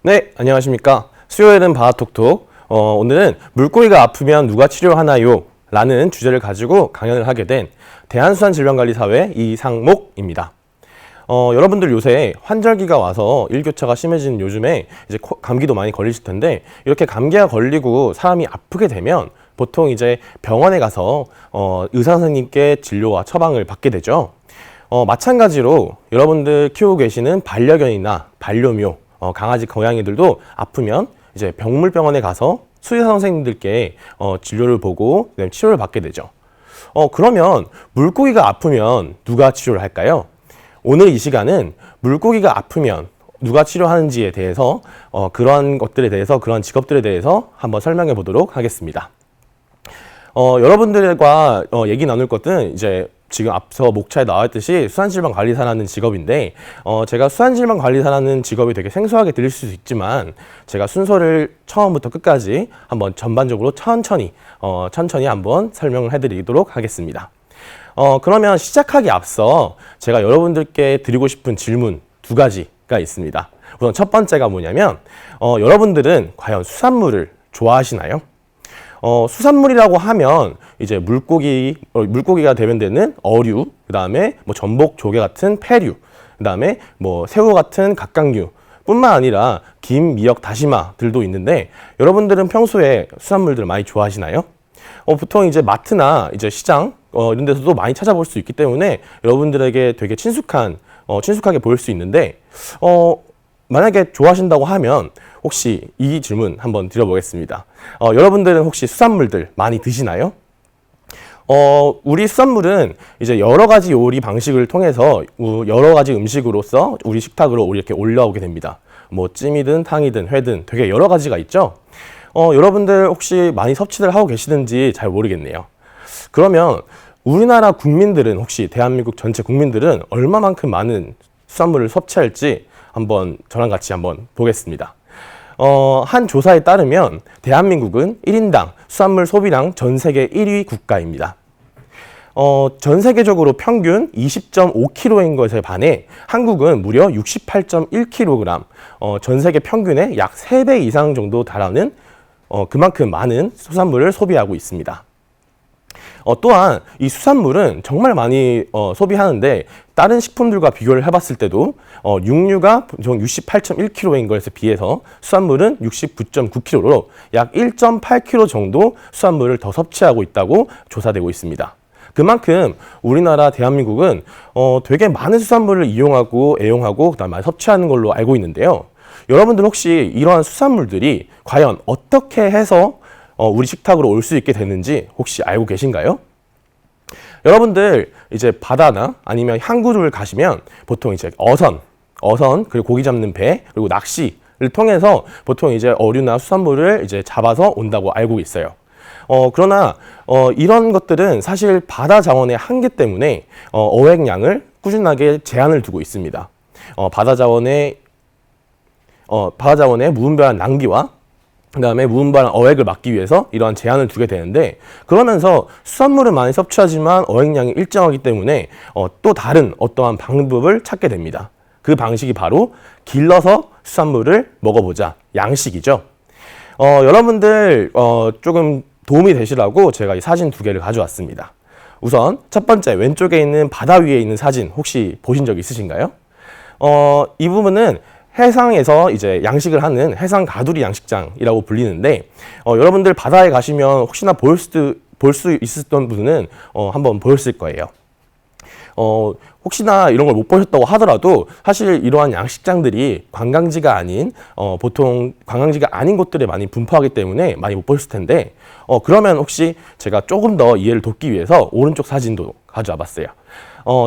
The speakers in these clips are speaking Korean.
네, 안녕하십니까. 수요일은 바다톡톡. 오늘은 물고기가 아프면 누가 치료하나요? 라는 주제를 가지고 강연을 하게 된 대한수산질병관리사회 이상목입니다. 여러분들 요새 환절기가 와서 일교차가 심해지는 요즘에 이제 감기도 많이 걸리실 텐데, 이렇게 감기가 걸리고 사람이 아프게 되면 보통 이제 병원에 가서 의사 선생님께 진료와 처방을 받게 되죠. 마찬가지로 여러분들 키우고 계시는 반려견이나 반려묘, 강아지, 고양이들도 아프면 이제 병물병원에 가서 수의사 선생님들께 진료를 보고 그다음에 치료를 받게 되죠. 그러면 물고기가 아프면 누가 치료를 할까요? 오늘 이 시간은 물고기가 아프면 누가 치료하는지에 대해서 그런 것들에 대해서, 그런 직업들에 대해서 한번 설명해 보도록 하겠습니다. 여러분들과 얘기 나눌 것은 이제 지금 앞서 목차에 나왔듯이 수산질병관리사라는 직업인데, 제가 수산질병관리사라는 직업이 되게 생소하게 들릴 수 있지만, 제가 순서를 처음부터 끝까지 한번 전반적으로 천천히 한번 설명을 해드리도록 하겠습니다. 그러면 시작하기 앞서 제가 여러분들께 드리고 싶은 질문 두 가지가 있습니다. 우선 첫 번째가 뭐냐면, 여러분들은 과연 수산물을 좋아하시나요? 수산물이라고 하면 이제 물고기가 대변되는 어류, 그 다음에 뭐 전복, 조개 같은 폐류, 그 다음에 뭐 새우 같은 각각류 뿐만 아니라 김, 미역, 다시마들도 있는데, 여러분들은 평소에 수산물들 많이 좋아하시나요? 보통 이제 마트나 이제 시장 이런 데서도 많이 찾아볼 수 있기 때문에 여러분들에게 되게 친숙하게 보일 수 있는데, 만약에 좋아하신다고 하면 혹시 이 질문 한번 드려보겠습니다. 여러분들은 혹시 수산물들 많이 드시나요? 우리 수산물은 이제 여러 가지 요리 방식을 통해서 여러 가지 음식으로서 우리 식탁으로 이렇게 올라오게 됩니다. 뭐 찜이든 탕이든 회든 되게 여러 가지가 있죠. 여러분들 혹시 많이 섭취를 하고 계시는지 잘 모르겠네요. 그러면 우리나라 국민들은, 혹시 대한민국 전체 국민들은 얼마만큼 많은 수산물을 섭취할지 한번 저랑 같이 한번 보겠습니다. 한 조사에 따르면 대한민국은 1인당 수산물 소비량 전 세계 1위 국가입니다. 전 세계적으로 평균 20.5kg인 것에 반해 한국은 무려 68.1kg, 전 세계 평균의 약 3배 이상 정도 달하는 그만큼 많은 수산물을 소비하고 있습니다. 또한 이 수산물은 정말 많이 소비하는데, 다른 식품들과 비교를 해봤을 때도 육류가 68.1kg인 것에 비해서 수산물은 69.9kg로 약 1.8kg 정도 수산물을 더 섭취하고 있다고 조사되고 있습니다. 그만큼 우리나라 대한민국은 되게 많은 수산물을 이용하고 애용하고 그다음에 많이 섭취하는 걸로 알고 있는데요. 여러분들 혹시 이러한 수산물들이 과연 어떻게 해서 우리 식탁으로 올 수 있게 되는지 혹시 알고 계신가요? 여러분들 이제 바다나 아니면 항구를 가시면 보통 이제 어선, 그리고 고기 잡는 배, 그리고 낚시를 통해서 보통 이제 어류나 수산물을 이제 잡아서 온다고 알고 있어요. 그러나 이런 것들은 사실 바다 자원의 한계 때문에 어획량을 꾸준하게 제한을 두고 있습니다. 바다 자원의 무분별한 낭비와 그다음에 무분별한 어획을 막기 위해서 이러한 제한을 두게 되는데, 그러면서 수산물은 많이 섭취하지만 어획량이 일정하기 때문에 또 다른 어떠한 방법을 찾게 됩니다. 그 방식이 바로 길러서 수산물을 먹어보자, 양식이죠. 여러분들 조금 도움이 되시라고 제가 이 사진 두 개를 가져왔습니다. 우선 첫 번째 왼쪽에 있는 바다 위에 있는 사진 혹시 보신 적 있으신가요? 이 부분은 해상에서 이제 양식을 하는 해상 가두리 양식장이라고 불리는데, 여러분들 바다에 가시면 혹시나 볼 수 있었던 분은 한번 보였을 거예요. 혹시나 이런 걸 못 보셨다고 하더라도 사실 이러한 양식장들이 관광지가 아닌 보통 관광지가 아닌 곳들에 많이 분포하기 때문에 많이 못 보셨을 텐데, 그러면 혹시 제가 조금 더 이해를 돕기 위해서 오른쪽 사진도 가져와 봤어요.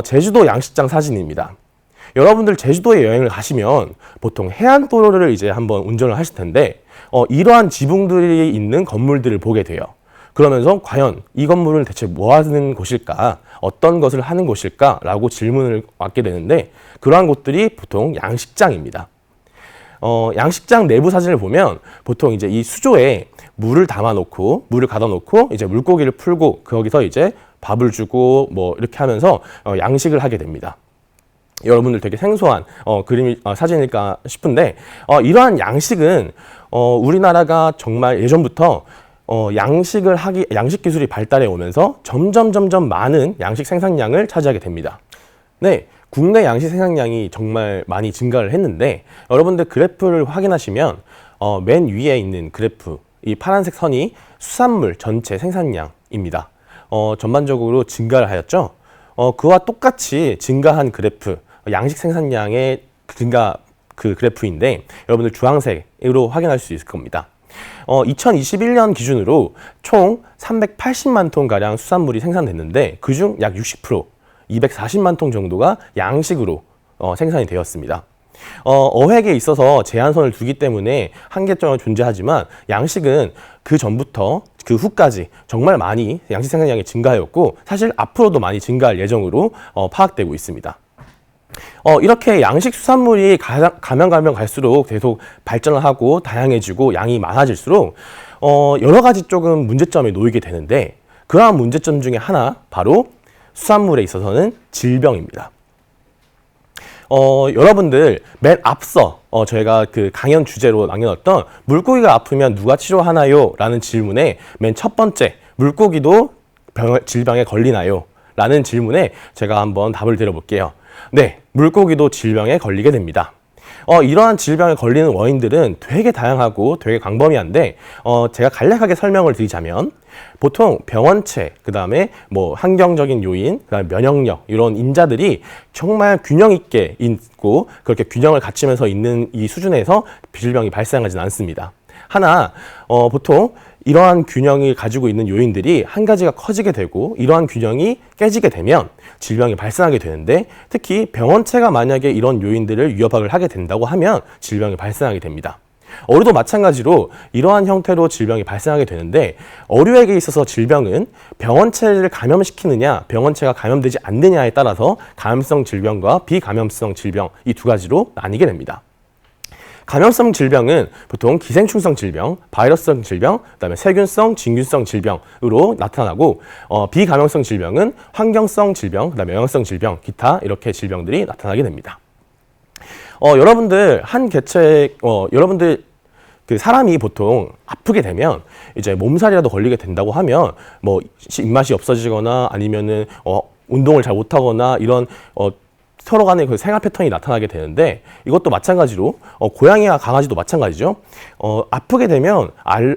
제주도 양식장 사진입니다. 여러분들 제주도에 여행을 가시면 보통 해안도로를 이제 한번 운전을 하실 텐데, 이러한 지붕들이 있는 건물들을 보게 돼요. 그러면서 과연 이 건물은 대체 뭐 하는 곳일까? 어떤 것을 하는 곳일까? 라고 질문을 받게 되는데, 그러한 곳들이 보통 양식장입니다. 양식장 내부 사진을 보면 보통 이제 이 수조에 물을 가둬 놓고 이제 물고기를 풀고 거기서 이제 밥을 주고 뭐 이렇게 하면서 양식을 하게 됩니다. 여러분들 되게 생소한 그림이 사진일까 싶은데 이러한 양식은 우리나라가 정말 예전부터 양식 기술이 발달해 오면서 점점 많은 양식 생산량을 차지하게 됩니다. 네, 국내 양식 생산량이 정말 많이 증가를 했는데 여러분들 그래프를 확인하시면 맨 위에 있는 그래프, 이 파란색 선이 수산물 전체 생산량입니다. 전반적으로 증가를 하였죠. 그와 똑같이 증가한 그래프, 양식 생산량의 증가 그 그래프인데 여러분들 주황색으로 확인할 수 있을 겁니다. 2021년 기준으로 총 380만 톤 가량 수산물이 생산됐는데 그중 약 60%, 240만 톤 정도가 양식으로 생산이 되었습니다. 어획에 있어서 제한선을 두기 때문에 한계점은 존재하지만 양식은 그 전부터 그 후까지 정말 많이 양식 생산량이 증가하였고 사실 앞으로도 많이 증가할 예정으로 파악되고 있습니다. 이렇게 양식 수산물이 가면 갈수록 계속 발전을 하고 다양해지고 양이 많아질수록 여러 가지 조금 문제점에 놓이게 되는데 그러한 문제점 중에 하나 바로 수산물에 있어서는 질병입니다. 여러분들 맨 앞서 저희가 그 강연 주제로 남겨놨던 물고기가 아프면 누가 치료하나요? 라는 질문에 맨 첫 번째 물고기도 질병에 걸리나요? 라는 질문에 제가 한번 답을 드려볼게요. 네, 물고기도 질병에 걸리게 됩니다. 이러한 질병에 걸리는 원인들은 되게 다양하고 되게 광범위한데 제가 간략하게 설명을 드리자면 보통 병원체, 그 다음에 뭐 환경적인 요인, 그 다음에 면역력 이런 인자들이 정말 균형 있게 있고 그렇게 균형을 갖추면서 있는 이 수준에서 질병이 발생하지는 않습니다. 보통 이러한 균형이 가지고 있는 요인들이 한 가지가 커지게 되고 이러한 균형이 깨지게 되면 질병이 발생하게 되는데 특히 병원체가 만약에 이런 요인들을 위협을 하게 된다고 하면 질병이 발생하게 됩니다. 어류도 마찬가지로 이러한 형태로 질병이 발생하게 되는데 어류에게 있어서 질병은 병원체를 감염시키느냐 병원체가 감염되지 않느냐에 따라서 감염성 질병과 비감염성 질병 이 두 가지로 나뉘게 됩니다. 감염성 질병은 보통 기생충성 질병, 바이러스성 질병, 그다음에 세균성, 진균성 질병으로 나타나고 비감염성 질병은 환경성 질병, 그다음에 영양성 질병, 기타 이렇게 질병들이 나타나게 됩니다. 여러분들 여러분들 그 사람이 보통 아프게 되면 이제 몸살이라도 걸리게 된다고 하면 뭐 입맛이 없어지거나 아니면은 운동을 잘 못하거나 이런 서로 간의 그 생활 패턴이 나타나게 되는데 이것도 마찬가지로 고양이와 강아지도 마찬가지죠. 아프게 되면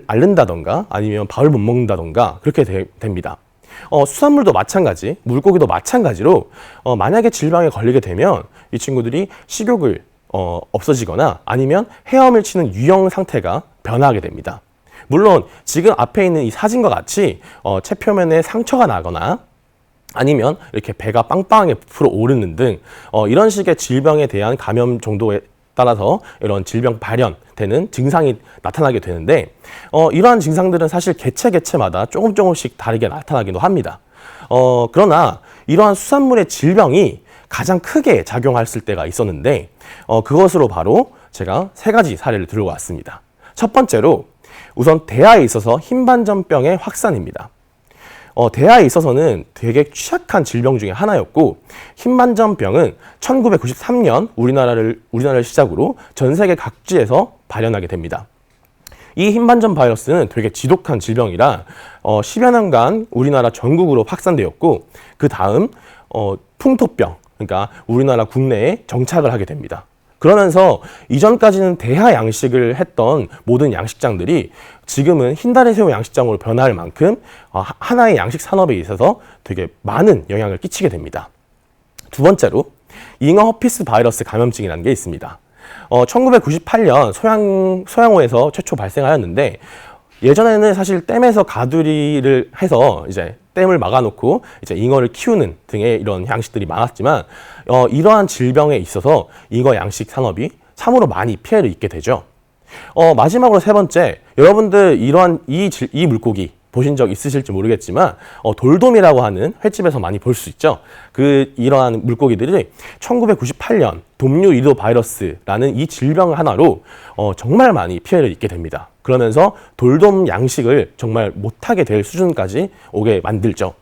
앓는다던가 아니면 밥을 못 먹는다던가 그렇게 됩니다. 수산물도 마찬가지, 물고기도 마찬가지로 만약에 질병에 걸리게 되면 이 친구들이 식욕을 없어지거나 아니면 헤엄을 치는 유형 상태가 변화하게 됩니다. 물론 지금 앞에 있는 이 사진과 같이 체표면에 상처가 나거나 아니면 이렇게 배가 빵빵하게 부풀어 오르는 등 이런 식의 질병에 대한 감염 정도에 따라서 이런 질병 발현되는 증상이 나타나게 되는데 이러한 증상들은 사실 개체마다 조금씩 다르게 나타나기도 합니다. 그러나 이러한 수산물의 질병이 가장 크게 작용했을 때가 있었는데 그것으로 바로 제가 세 가지 사례를 들고 왔습니다. 첫 번째로 우선 대하에 있어서 흰반전병의 확산입니다. 대하에 있어서는 되게 취약한 질병 중에 하나였고 흰반전병은 1993년 우리나라를 시작으로 전 세계 각지에서 발현하게 됩니다. 이 흰반전 바이러스는 되게 지독한 질병이라 10여 년간 우리나라 전국으로 확산되었고 그 다음 풍토병, 그러니까 우리나라 국내에 정착을 하게 됩니다. 그러면서 이전까지는 대하 양식을 했던 모든 양식장들이 지금은 흰다리새우 양식장으로 변할 만큼 하나의 양식 산업에 있어서 되게 많은 영향을 끼치게 됩니다. 두 번째로 잉어 허피스 바이러스 감염증이라는 게 있습니다. 1998년 소양호에서 최초 발생하였는데 예전에는 사실 댐에서 가두리를 해서 이제 댐을 막아놓고 이제 잉어를 키우는 등의 이런 양식들이 많았지만 이러한 질병에 있어서 잉어 양식 산업이 참으로 많이 피해를 입게 되죠. 마지막으로 세 번째, 여러분들 이러한 이 물고기 보신 적 있으실지 모르겠지만 돌돔이라고 하는 횟집에서 많이 볼 수 있죠. 이러한 물고기들이 1998년 돔류 이도 바이러스라는 이 질병 하나로 정말 많이 피해를 입게 됩니다. 그러면서 돌돔 양식을 정말 못하게 될 수준까지 오게 만들죠.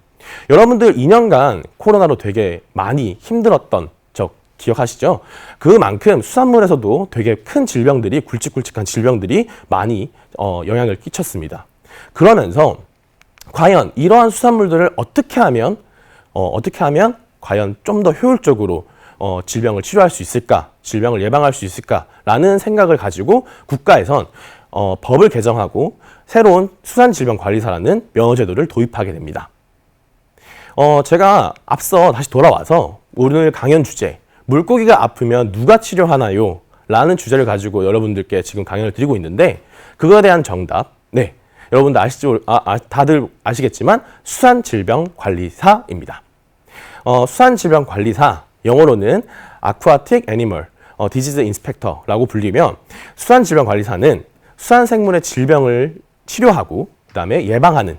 여러분들 2년간 코로나로 되게 많이 힘들었던 적 기억하시죠? 그만큼 수산물에서도 되게 큰 질병들이, 굵직굵직한 질병들이 많이 영향을 끼쳤습니다. 그러면서 과연 이러한 수산물들을 어떻게 하면 과연 좀 더 효율적으로 질병을 치료할 수 있을까, 질병을 예방할 수 있을까라는 생각을 가지고 국가에선 법을 개정하고 새로운 수산질병관리사라는 면허제도를 도입하게 됩니다. 제가 앞서 다시 돌아와서 오늘 강연 주제, 물고기가 아프면 누가 치료하나요? 라는 주제를 가지고 여러분들께 지금 강연을 드리고 있는데, 그거에 대한 정답, 네, 여러분들 다들 아시겠지만 수산질병관리사입니다. 수산질병관리사, 영어로는 Aquatic Animal Disease Inspector라고 불리며, 수산질병관리사는 수산생물의 질병을 치료하고 그다음에 예방하는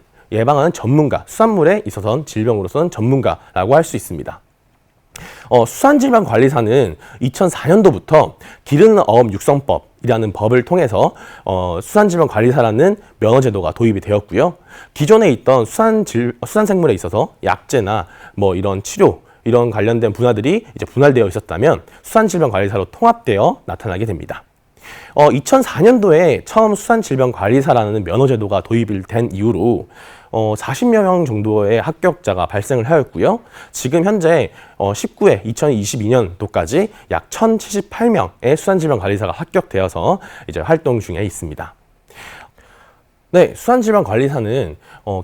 전문가, 수산물에 있어서는 질병으로서는 전문가라고 할 수 있습니다. 수산질병관리사는 2004년도부터 기르는 어업 육성법이라는 법을 통해서 수산질병관리사라는 면허제도가 도입이 되었고요. 기존에 있던 수산생물에 있어서 약제나 뭐 이런 치료, 이런 관련된 분야들이 이제 분할되어 있었다면 수산질병관리사로 통합되어 나타나게 됩니다. 2004년도에 처음 수산질병관리사라는 면허제도가 도입이 된 이후로 40여 명 정도의 합격자가 발생을 하였고요. 지금 현재 2022년도까지 약 1,078명의 수산질병관리사가 합격되어서 이제 활동 중에 있습니다. 네, 수산질병관리사는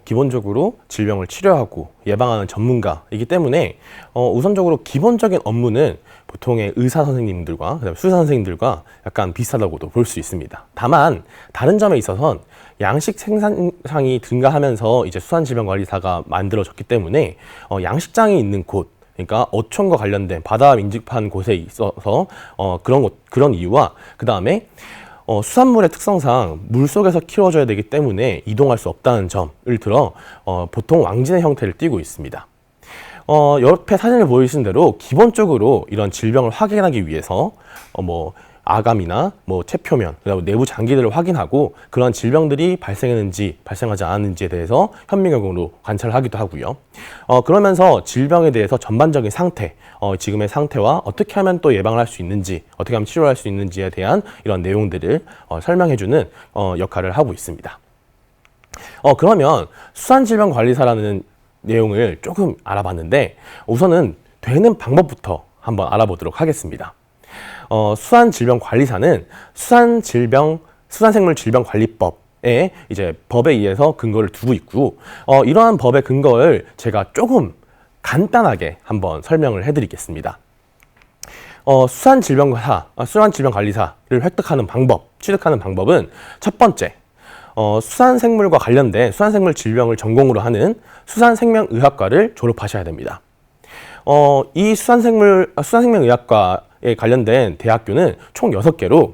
기본적으로 질병을 치료하고 예방하는 전문가이기 때문에 우선적으로 기본적인 업무는 보통의 의사 선생님들과 그다음에 수의사 선생님들과 약간 비슷하다고도 볼 수 있습니다. 다만 다른 점에 있어서는 양식 생산량이 증가하면서 이제 수산질병관리사가 만들어졌기 때문에 양식장이 있는 곳, 그러니까 어촌과 관련된 바다 민집한 곳에 있어서 그런 이유와 그 다음에 수산물의 특성상 물속에서 키워져야 되기 때문에 이동할 수 없다는 점을 들어 보통 왕진의 형태를 띠고 있습니다. 옆에 사진을 보이신 대로 기본적으로 이런 질병을 확인하기 위해서 아감이나 체표면, 그다음에 내부 장기들을 확인하고 그런 질병들이 발생했는지 발생하지 않았는지에 대해서 현미경으로 관찰을 하기도 하고요. 그러면서 질병에 대해서 전반적인 상태, 지금의 상태와 어떻게 하면 또 예방을 할 수 있는지, 어떻게 하면 치료할 수 있는지에 대한 이런 내용들을 설명해주는 역할을 하고 있습니다. 그러면 수산질병관리사라는 내용을 조금 알아봤는데, 우선은 되는 방법부터 한번 알아보도록 하겠습니다. 수산질병관리사는 수산생물질병관리법에 이제 법에 의해서 근거를 두고 있고, 이러한 법의 근거를 제가 조금 간단하게 한번 설명을 해드리겠습니다. 수산질병관리사를 획득하는 방법, 취득하는 방법은 첫 번째, 수산생물과 관련된 수산생물 질병을 전공으로 하는 수산생명의학과를 졸업하셔야 됩니다. 이 수산생명의학과에 관련된 대학교는 총 6개로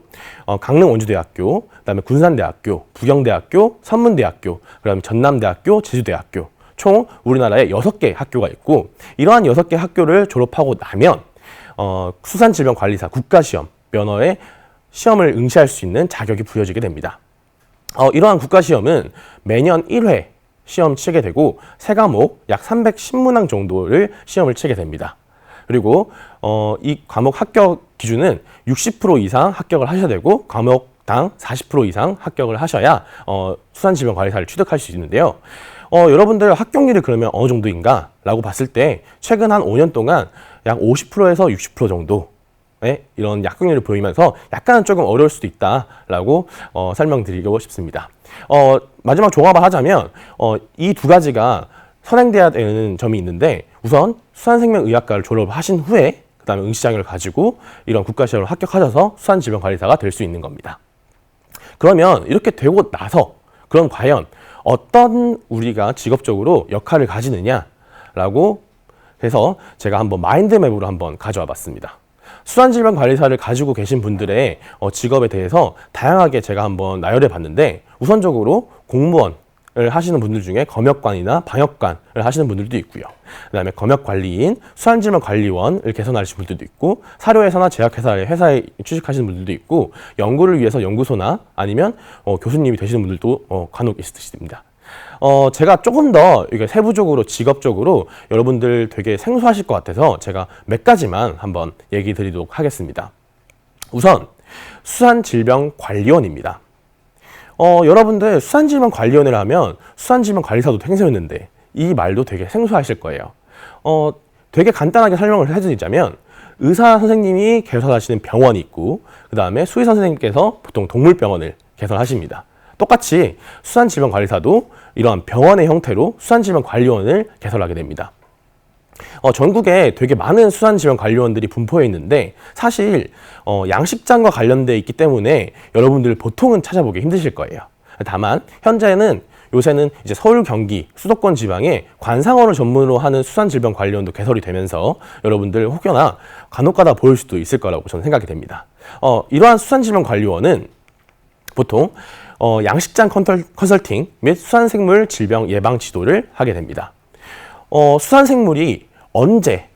강릉원주대학교, 그다음에 군산대학교, 부경대학교, 선문대학교, 그다음에 전남대학교, 제주대학교, 총 우리나라에 6개 학교가 있고, 이러한 6개 학교를 졸업하고 나면 수산질병관리사 국가시험 면허에 시험을 응시할 수 있는 자격이 부여지게 됩니다. 이러한 국가시험은 매년 1회 시험 치게 되고 세 과목 약 310문항 정도를 시험을 치게 됩니다. 그리고 이 과목 합격 기준은 60% 이상 합격을 하셔야 되고 과목당 40% 이상 합격을 하셔야 수산질병관리사를 취득할 수 있는데요. 여러분들 합격률이 그러면 어느 정도인가 라고 봤을 때 최근 한 5년 동안 약 50%에서 60% 정도 이런 합격률을 보이면서 약간은 조금 어려울 수도 있다라고 설명드리고 싶습니다. 마지막 종합을 하자면 이 두 가지가 선행돼야 되는 점이 있는데, 우선 수산생명의학과를 졸업하신 후에 그 다음에 응시자격을 가지고 이런 국가시험을 합격하셔서 수산질병관리사가 될 수 있는 겁니다. 그러면 이렇게 되고 나서 그럼 과연 어떤 우리가 직업적으로 역할을 가지느냐라고 해서 제가 한번 마인드맵으로 한번 가져와 봤습니다. 수산질병관리사를 가지고 계신 분들의 직업에 대해서 다양하게 제가 한번 나열해 봤는데, 우선적으로 공무원을 하시는 분들 중에 검역관이나 방역관을 하시는 분들도 있고요. 그 다음에 검역관리인, 수산질병관리원을 개선하시는 분들도 있고, 사료회사나 제약회사에 취직하시는 분들도 있고, 연구를 위해서 연구소나 아니면 교수님이 되시는 분들도 간혹 있으십니다. 제가 조금 더 이게 세부적으로 직업적으로 여러분들 되게 생소하실 것 같아서 제가 몇 가지만 한번 얘기 드리도록 하겠습니다. 우선 수산질병관리원입니다. 여러분들 수산질병관리원을 하면 수산질병관리사도 생소했는데 이 말도 되게 생소하실 거예요. 되게 간단하게 설명을 해드리자면 의사 선생님이 개설하시는 병원이 있고 그 다음에 수의사 선생님께서 보통 동물병원을 개설하십니다. 똑같이 수산질병관리사도 이러한 병원의 형태로 수산질병관리원을 개설하게 됩니다. 전국에 되게 많은 수산질병관리원들이 분포해 있는데 사실 양식장과 관련돼 있기 때문에 여러분들 보통은 찾아보기 힘드실 거예요. 다만 현재는 요새는 이제 서울, 경기, 수도권 지방에 관상어를 전문으로 하는 수산질병관리원도 개설이 되면서 여러분들 혹여나 간혹가다 보일 수도 있을 거라고 저는 생각이 됩니다. 이러한 수산질병관리원은 보통 양식장 컨설팅 및 수산생물 질병 예방 지도를 하게 됩니다. 수산생물이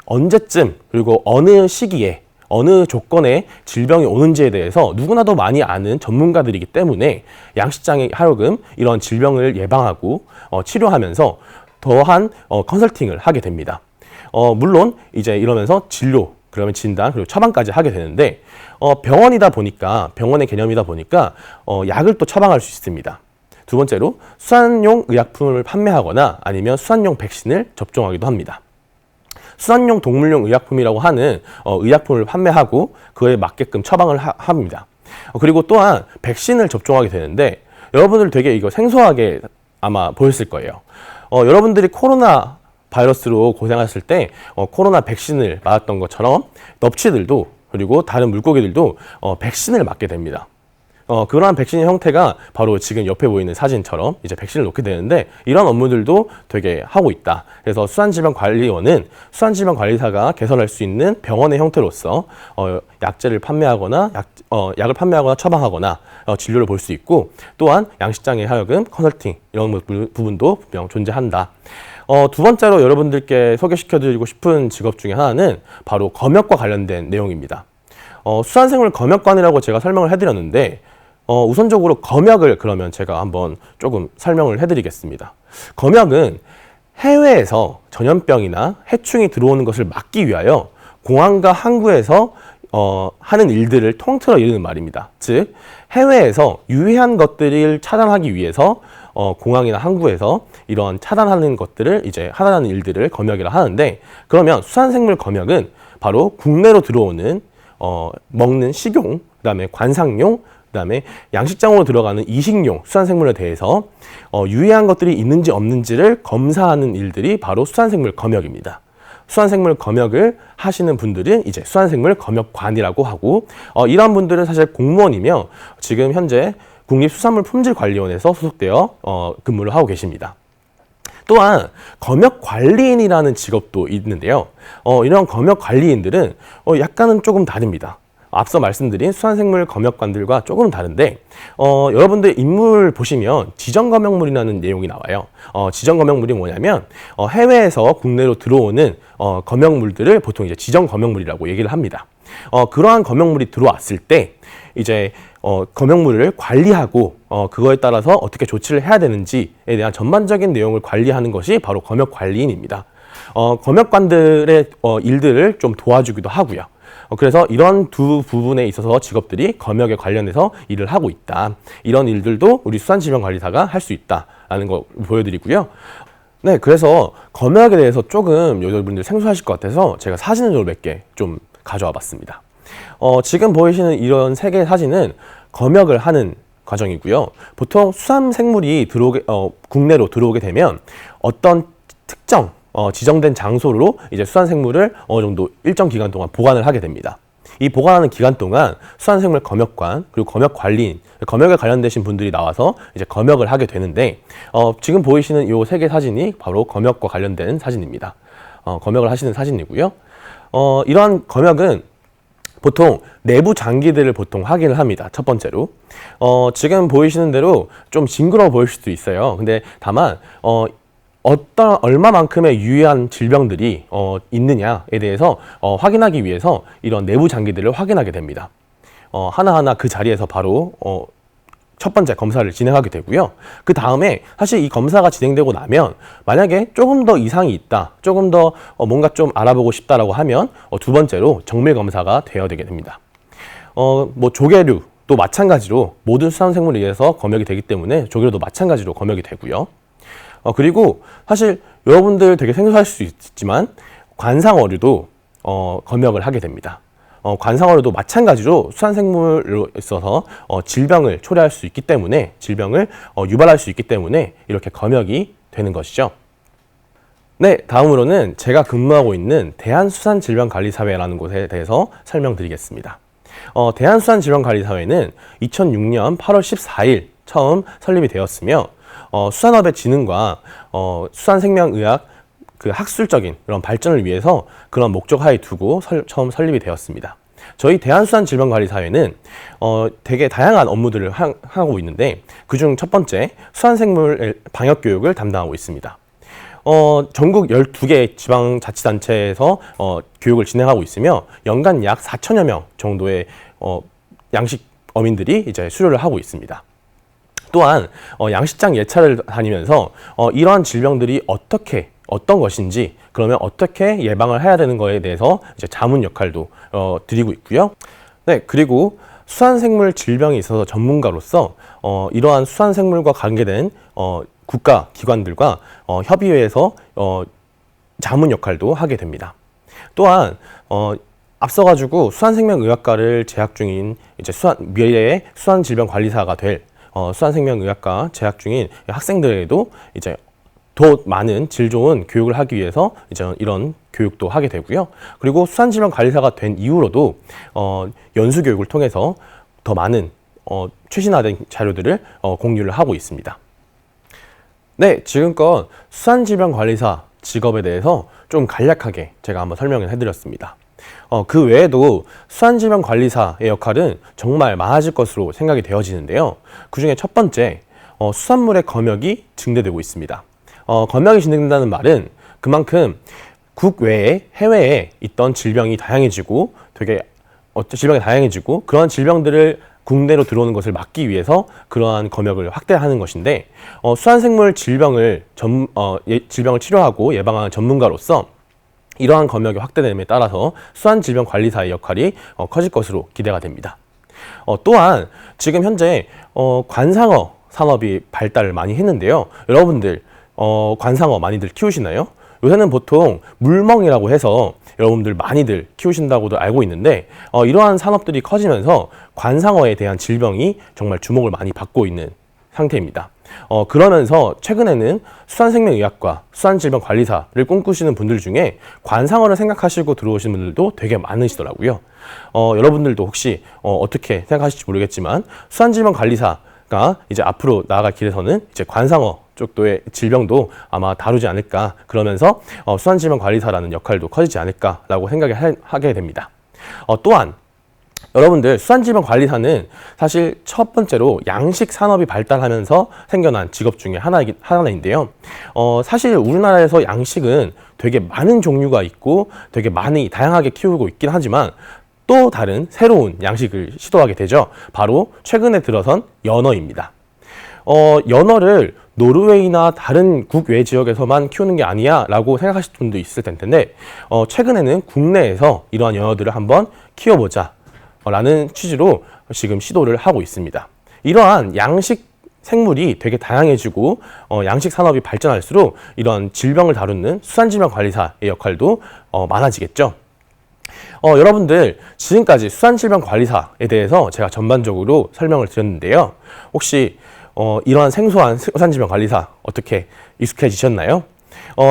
언제쯤 그리고 어느 시기에 어느 조건에 질병이 오는지에 대해서 누구나도 많이 아는 전문가들이기 때문에 양식장에 하여금 이런 질병을 예방하고 치료하면서 더한 컨설팅을 하게 됩니다. 물론 이제 이러면서 진료, 그러면 진단, 그리고 처방까지 하게 되는데 병원이다 보니까 병원의 개념이다 보니까 약을 또 처방할 수 있습니다. 두 번째로 수산용 의약품을 판매하거나 아니면 수산용 백신을 접종하기도 합니다. 수산용 동물용 의약품이라고 하는 의약품을 판매하고 그에 맞게끔 처방을 합니다. 그리고 또한 백신을 접종하게 되는데 여러분들 되게 이거 생소하게 아마 보였을 거예요. 여러분들이 코로나 바이러스로 고생하실 때 코로나 백신을 맞았던 것처럼 넙치들도 그리고 다른 물고기들도 백신을 맞게 됩니다. 그러한 백신의 형태가 바로 지금 옆에 보이는 사진처럼 이제 백신을 놓게 되는데 이런 업무들도 되게 하고 있다. 그래서 수산질병관리원은 수산질병관리사가 개설할 수 있는 병원의 형태로서 약제를 판매하거나 약을 판매하거나 처방하거나 진료를 볼 수 있고 또한 양식장에 하여금 컨설팅 이런 부분도 분명 존재한다. 두 번째로 여러분들께 소개시켜드리고 싶은 직업 중에 하나는 바로 검역과 관련된 내용입니다. 수산생물 검역관이라고 제가 설명을 해드렸는데 우선적으로 검역을 그러면 제가 한번 조금 설명을 해드리겠습니다. 검역은 해외에서 전염병이나 해충이 들어오는 것을 막기 위하여 공항과 항구에서 하는 일들을 통틀어 이르는 말입니다. 즉 해외에서 유해한 것들을 차단하기 위해서 공항이나 항구에서 이런 차단하는 것들을 이제 하단하는 일들을 검역이라 하는데 그러면 수산생물 검역은 바로 국내로 들어오는 먹는 식용, 그다음에 관상용, 그다음에 양식장으로 들어가는 이식용 수산생물에 대해서 유해한 것들이 있는지 없는지를 검사하는 일들이 바로 수산생물 검역입니다. 수산생물 검역을 하시는 분들은 이제 수산생물 검역관이라고 하고 이러한 분들은 사실 공무원이며 지금 현재 국립수산물품질관리원에서 소속되어 근무를 하고 계십니다. 또한 검역관리인이라는 직업도 있는데요. 이런 검역관리인들은 약간은 조금 다릅니다. 앞서 말씀드린 수산생물 검역관들과 조금 다른데 여러분들 인물 보시면 지정검역물이라는 내용이 나와요. 지정검역물이 뭐냐면 해외에서 국내로 들어오는 검역물들을 보통 이제 지정검역물이라고 얘기를 합니다. 그러한 검역물이 들어왔을 때 이제 검역물을 관리하고 그거에 따라서 어떻게 조치를 해야 되는지에 대한 전반적인 내용을 관리하는 것이 바로 검역관리인입니다. 검역관들의 일들을 좀 도와주기도 하고요. 그래서 이런 두 부분에 있어서 직업들이 검역에 관련해서 일을 하고 있다. 이런 일들도 우리 수산질병관리사가 할 수 있다라는 거 보여드리고요. 네, 그래서 검역에 대해서 조금 여러분들 생소하실 것 같아서 제가 사진을 몇 개 좀 가져와 봤습니다. 지금 보이시는 이런 세 개의 사진은 검역을 하는 과정이고요. 보통 수산생물이 국내로 들어오게 되면 어떤 특정 지정된 장소로 이제 수산생물을 어느 정도 일정 기간 동안 보관을 하게 됩니다. 이 보관하는 기간 동안 수산생물 검역관 그리고 검역관리인, 검역에 관련되신 분들이 나와서 이제 검역을 하게 되는데 지금 보이시는 이 세 개 사진이 바로 검역과 관련된 사진입니다. 검역을 하시는 사진이고요. 이러한 검역은 보통 내부 장기들을 보통 확인을 합니다. 첫 번째로 지금 보이시는 대로 좀 징그러워 보일 수도 있어요. 근데 다만 얼마만큼의 유해한 질병들이 있느냐에 대해서 확인하기 위해서 이런 내부 장기들을 확인하게 됩니다. 하나하나 그 자리에서 바로 첫 번째 검사를 진행하게 되고요. 그 다음에 사실 이 검사가 진행되고 나면 만약에 조금 더 이상이 있다, 조금 더 뭔가 좀 알아보고 싶다라고 하면 두 번째로 정밀 검사가 되어야 되게 됩니다. 뭐 조개류도 마찬가지로 모든 수산생물에 의해서 검역이 되기 때문에 조개류도 마찬가지로 검역이 되고요. 그리고 사실 여러분들 되게 생소할 수 있지만 관상어류도 검역을 하게 됩니다. 관상어류도 마찬가지로 수산생물로 있어서 질병을 초래할 수 있기 때문에 질병을 유발할 수 있기 때문에 이렇게 검역이 되는 것이죠. 네, 다음으로는 제가 근무하고 있는 대한수산질병관리사회라는 곳에 대해서 설명드리겠습니다. 대한수산질병관리사회는 2006년 8월 14일 처음 설립이 되었으며 수산업의 진흥과 수산생명의학 그 학술적인 그런 발전을 위해서 그런 목적하에 두고 처음 설립이 되었습니다. 저희 대한수산질병관리사회는 되게 다양한 업무들을 하고 있는데 그중 첫 번째 수산생물 방역교육을 담당하고 있습니다. 전국 12개 지방자치단체에서 교육을 진행하고 있으며 연간 약 4천여 명 정도의 양식 어민들이 이제 수료를 하고 있습니다. 또한 양식장 예찰을 다니면서 이러한 질병들이 어떤 것인지 그러면 어떻게 예방을 해야 되는 거에 대해서 이제 자문 역할도 드리고 있고요. 네, 그리고 수산생물 질병에 있어서 전문가로서 이러한 수산생물과 관계된 국가 기관들과 협의회에서 자문 역할도 하게 됩니다. 또한 앞서가지고 수산생명의학과를 재학 중인 이제 미래의 수산질병관리사가 될 수산생명의학과 재학 중인 학생들에게도 이제 더 많은 질 좋은 교육을 하기 위해서 이제 이런 교육도 하게 되고요. 그리고 수산질병관리사가 된 이후로도 연수 교육을 통해서 더 많은 최신화된 자료들을 공유를 하고 있습니다. 네, 지금껏 수산질병관리사 직업에 대해서 좀 간략하게 제가 한번 설명을 해드렸습니다. 그 외에도 수산질병관리사의 역할은 정말 많아질 것으로 생각이 되어지는데요. 그 중에 첫 번째, 수산물의 검역이 증대되고 있습니다. 검역이 진행된다는 말은 그만큼 국외에 해외에 있던 질병이 다양해지고 그런 질병들을 국내로 들어오는 것을 막기 위해서 그러한 검역을 확대하는 것인데 수산생물 질병을 치료하고 예방하는 전문가로서 이러한 검역이 확대됨에 따라서 수산질병관리사의 역할이 커질 것으로 기대가 됩니다. 또한 지금 현재 관상어 산업이 발달을 많이 했는데요. 여러분들 관상어 많이들 키우시나요? 요새는 보통 물멍이라고 해서 여러분들 많이들 키우신다고도 알고 있는데 이러한 산업들이 커지면서 관상어에 대한 질병이 정말 주목을 많이 받고 있는 상태입니다. 그러면서 최근에는 수산생명의학과 수산질병관리사를 꿈꾸시는 분들 중에 관상어를 생각하시고 들어오시는 분들도 되게 많으시더라고요. 여러분들도 혹시 어떻게 생각하실지 모르겠지만 수산질병관리사가 이제 앞으로 나아갈 길에서는 이제 관상어 쪽도의 질병도 아마 다루지 않을까, 그러면서 수산질병관리사라는 역할도 커지지 않을까라고 생각을 하게 됩니다. 또한 여러분들 수산질병관리사는 사실 첫 번째로 양식 산업이 발달하면서 생겨난 직업 중에 하나인데요. 사실 우리나라에서 양식은 되게 많은 종류가 있고 되게 많이 다양하게 키우고 있긴 하지만 또 다른 새로운 양식을 시도하게 되죠. 바로 최근에 들어선 연어입니다. 연어를 노르웨이나 다른 국외 지역에서만 키우는 게 아니야 라고 생각하실 분도 있을 텐데 최근에는 국내에서 이러한 연어들을 한번 키워보자 라는 취지로 지금 시도를 하고 있습니다. 이러한 양식 생물이 되게 다양해지고 양식 산업이 발전할수록 이러한 질병을 다루는 수산질병관리사의 역할도 많아지겠죠. 여러분들 지금까지 수산질병관리사에 대해서 제가 전반적으로 설명을 드렸는데요. 혹시 이러한 생소한 수산질병관리사 어떻게 익숙해지셨나요?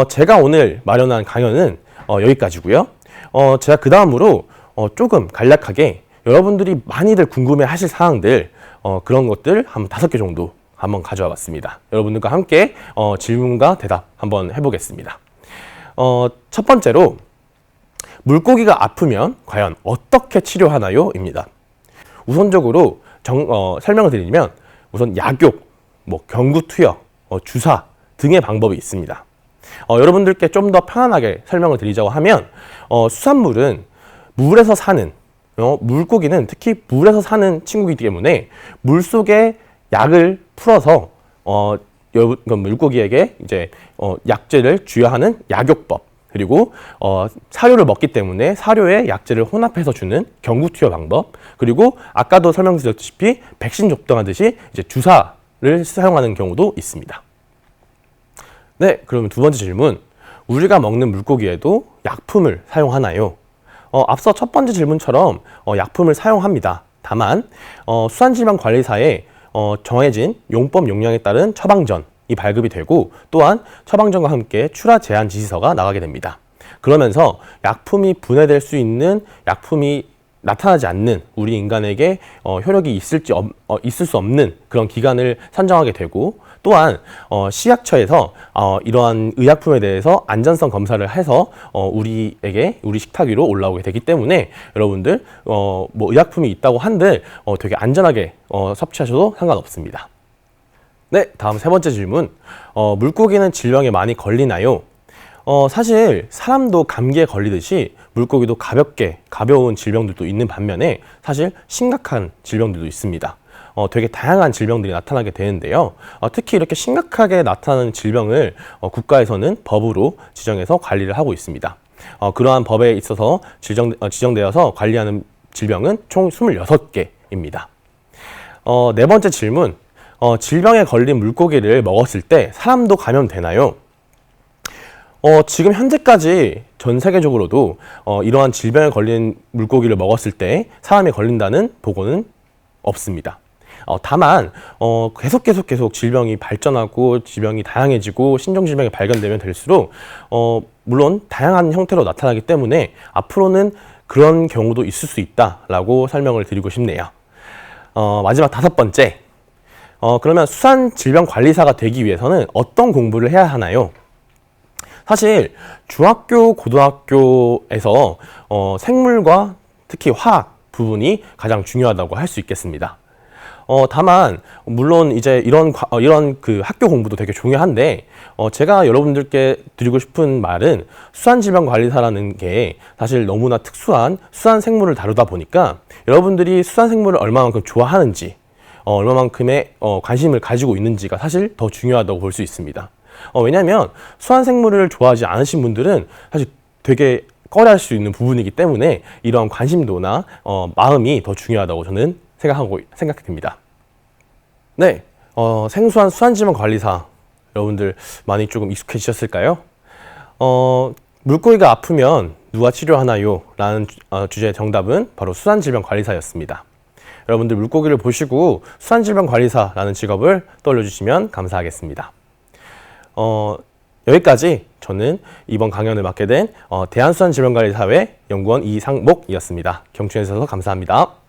제가 오늘 마련한 강연은 여기까지고요. 제가 그 다음으로 조금 간략하게 여러분들이 많이들 궁금해 하실 사항들 그런 것들 한 5개 정도 한번 가져와 봤습니다. 여러분들과 함께 질문과 대답 한번 해보겠습니다. 첫 번째로 물고기가 아프면 과연 어떻게 치료하나요? 입니다. 우선적으로 설명을 드리면 우선 약욕, 경구투여, 주사 등의 방법이 있습니다. 여러분들께 좀 더 편안하게 설명을 드리자고 하면 수산물은 물에서 사는 물고기는 특히 물에서 사는 친구이기 때문에 물속에 약을 풀어서 물고기에게 이제 약재를 주여하는 약요법, 그리고 사료를 먹기 때문에 사료에 약재를 혼합해서 주는 경구 투여 방법, 그리고 아까도 설명드렸다시피 백신 접종하듯이 이제 주사를 사용하는 경우도 있습니다. 네, 그러면 두 번째 질문. 우리가 먹는 물고기에도 약품을 사용하나요? 앞서 첫 번째 질문처럼 약품을 사용합니다. 다만 수산질병관리사에 정해진 용법 용량에 따른 처방전이 발급이 되고, 또한 처방전과 함께 출하 제한 지시서가 나가게 됩니다. 그러면서 약품이 분해될 수 있는, 약품이 나타나지 않는, 우리 인간에게 효력이 있을 수 없는 그런 기간을 산정하게 되고, 또한 식약처에서 이러한 의약품에 대해서 안전성 검사를 해서 우리 식탁 위로 올라오게 되기 때문에 여러분들 뭐 의약품이 있다고 한들 되게 안전하게 섭취하셔도 상관없습니다. 네, 다음 세 번째 질문. 물고기는 질병에 많이 걸리나요? 사실 사람도 감기에 걸리듯이 물고기도 가벼운 질병들도 있는 반면에 사실 심각한 질병들도 있습니다. 되게 다양한 질병들이 나타나게 되는데요. 특히 이렇게 심각하게 나타나는 질병을 국가에서는 법으로 지정해서 관리를 하고 있습니다. 그러한 법에 있어서 지정되어서 관리하는 질병은 총 26개입니다. 네 번째 질문. 질병에 걸린 물고기를 먹었을 때 사람도 감염되나요? 지금 현재까지 전 세계적으로도 이러한 질병에 걸린 물고기를 먹었을 때 사람이 걸린다는 보고는 없습니다. 다만 계속 질병이 발전하고 질병이 다양해지고 신종질병이 발견되면 될수록 물론 다양한 형태로 나타나기 때문에 앞으로는 그런 경우도 있을 수 있다라고 설명을 드리고 싶네요. 마지막 다섯 번째. 그러면 수산질병관리사가 되기 위해서는 어떤 공부를 해야 하나요? 사실 중학교, 고등학교에서 생물과 특히 화학 부분이 가장 중요하다고 할 수 있겠습니다. 다만 물론 이제 이런 그 학교 공부도 되게 중요한데 제가 여러분들께 드리고 싶은 말은 수산질병관리사라는 게 사실 너무나 특수한 수산 생물을 다루다 보니까 여러분들이 수산 생물을 얼마만큼 좋아하는지, 얼마만큼의 관심을 가지고 있는지가 사실 더 중요하다고 볼 수 있습니다. 왜냐하면 수산 생물을 좋아하지 않으신 분들은 사실 되게 꺼려할 수 있는 부분이기 때문에 이러한 관심도나 마음이 더 중요하다고 저는 생각됩니다. 네, 생소한 수산질병관리사 여러분들 많이 조금 익숙해지셨을까요? 물고기가 아프면 누가 치료하나요? 라는 주제의 정답은 바로 수산질병관리사였습니다. 여러분들 물고기를 보시고 수산질병관리사라는 직업을 떠올려주시면 감사하겠습니다. 여기까지 저는 이번 강연을 맡게 된 대한수산질병관리사회 연구원 이상목이었습니다. 경청해 주셔서 감사합니다.